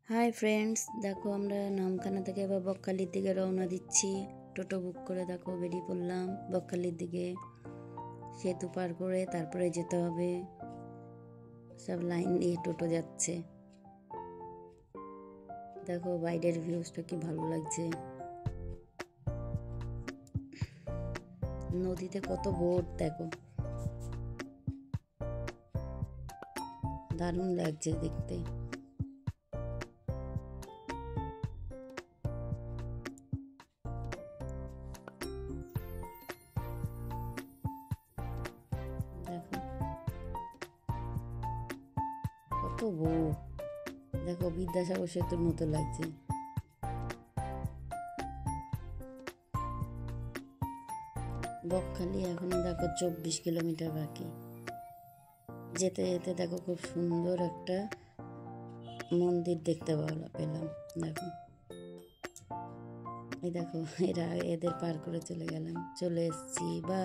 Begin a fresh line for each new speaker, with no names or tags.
Hi friends, দেখো আমরা নামখানা থেকে এবার বকখালির দিকে রওনা দিচ্ছি। টোটো বুক করে দেখো বেরিয়ে পড়লাম বকখালির দিকে। সেতু পার করে তারপরে যেতে হবে। সব লাইন দিয়ে টোটো যাচ্ছে। দেখো বাইরের ভিউজটা কি ভালো লাগছে। নদীতে কত বোট দেখো, দারুণ লাগছে দেখতে। দেখো কত বোট, দেখো বিদ্যাসাগর সেতুর মতো লাগছে। বকখালি এখনো দেখো 24 কিলোমিটার বাকি। যেতে যেতে দেখো খুব সুন্দর একটা মন্দির দেখতে পেলাম। দেখো এই দেখো এদের পার করে চলে এসেছি বা